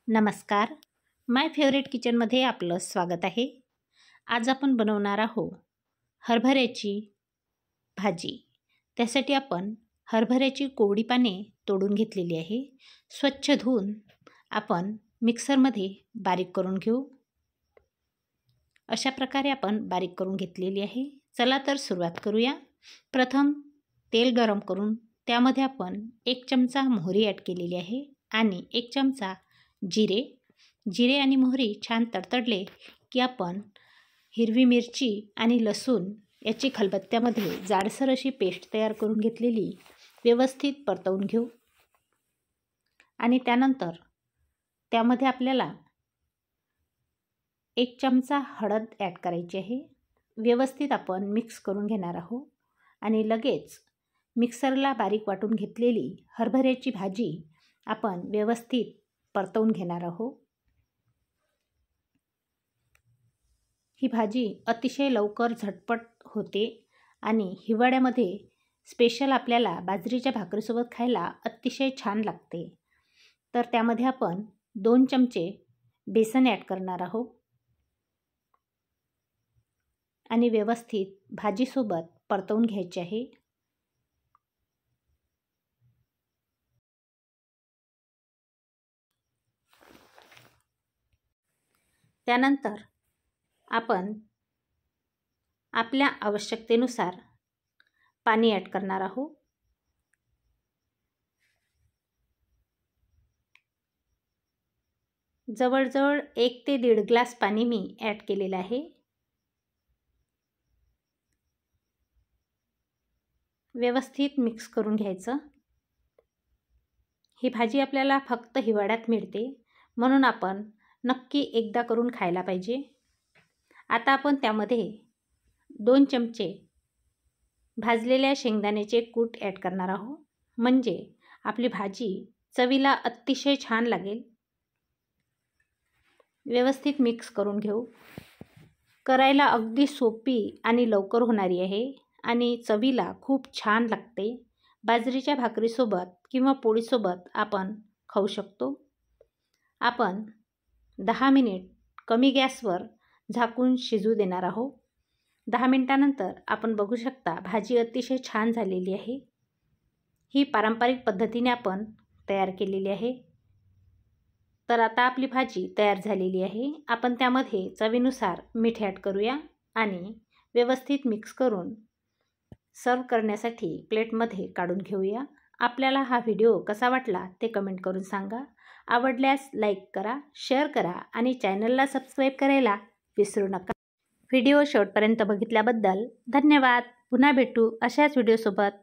नमस्कार, माय फेवरेट किचनमध्ये आपलं स्वागत आहे। आज आपण बनवणार आहोत हरभऱ्याची भाजी। त्यासाठी आपण हरभऱ्याची कोवडी पाने तोडून घेतलेली आहे। स्वच्छ धुवून आपण मिक्सरमध्ये बारीक करून घेऊ। अशा प्रकारे आपण बारीक करून घेतलेली आहे। चला तर सुरुवात करूया। प्रथम तेल गरम करून त्यामध्ये आपण 1 चमचा मोहरी ॲड केलेली आहे आणि 1 चमचा जिरे आणि मोहरी छान तडतडले की आपण हिरवी मिरची आणि लसूण याची खलबत्त्यामध्ये जाडसर अशी पेस्ट तयार करून घेतलेली व्यवस्थित परतवून घेऊ। आणि त्यानंतर त्यामध्ये आपल्याला 1 चमचा हळद ॲड करायची आहे। व्यवस्थित आपण मिक्स करून घेणार आहोत आणि लगेच मिक्सरला बारीक वाटून घेतलेली हरभऱ्याची भाजी आपण व्यवस्थित परतवून घेणार आहोत। ही भाजी अतिशय लवकर झटपट होते आणि हिवाळ्यामध्ये स्पेशल आपल्याला बाजरीच्या भाकरीसोबत खायला अतिशय छान लागते। तर त्यामध्ये आपण 2 चमचे बेसन ॲड करणार आहोत आणि व्यवस्थित भाजीसोबत परतवून घ्यायचे आहे। त्यानंतर आपण आपल्या आवश्यकतेनुसार पाणी ॲड करणार आहोत। जवळजवळ 1 ते 1.5 ग्लास पाणी मी ॲड केलेलं आहे। व्यवस्थित मिक्स करून घ्यायचं। ही भाजी आपल्याला फक्त हिवाळ्यात मिळते, म्हणून आपण नक्की एकदा करून खायला पाहिजे। आता आपण त्यामध्ये 2 चमचे भाजलेल्या शेंगदाण्याचे कूट ॲड करणार आहोत, म्हणजे आपली भाजी चवीला अतिशय छान लागेल। व्यवस्थित मिक्स करून घेऊ। करायला अगदी सोपी आणि लवकर होणारी आहे आणि चवीला खूप छान लागते। बाजरीच्या भाकरीसोबत किंवा पोळीसोबत आपण खाऊ शकतो। आपण 10 मिनिट कमी गॅसवर झाकून शिजू देणार आहोत। 10 मिनिटानंतर आपण बघू शकता भाजी अतिशय छान झालेली आहे। ही पारंपरिक पद्धतीने आपण तयार केलेली आहे। तर आता आपली भाजी तयार झालेली आहे। आपण त्यामध्ये चवीनुसार मीठ ॲड करूया आणि व्यवस्थित मिक्स करून सर्व करण्यासाठी प्लेटमध्ये काढून घेऊया। आपल्याला हा व्हिडिओ कसा वाटला ते कमेंट करून सांगा। आवडल्यास लाईक करा, शेअर करा आणि चॅनलला सबस्क्राईब करायला विसरू नका। व्हिडिओ शेवटपर्यंत बघितल्याबद्दल धन्यवाद। पुन्हा भेटू अशाच व्हिडिओसोबत।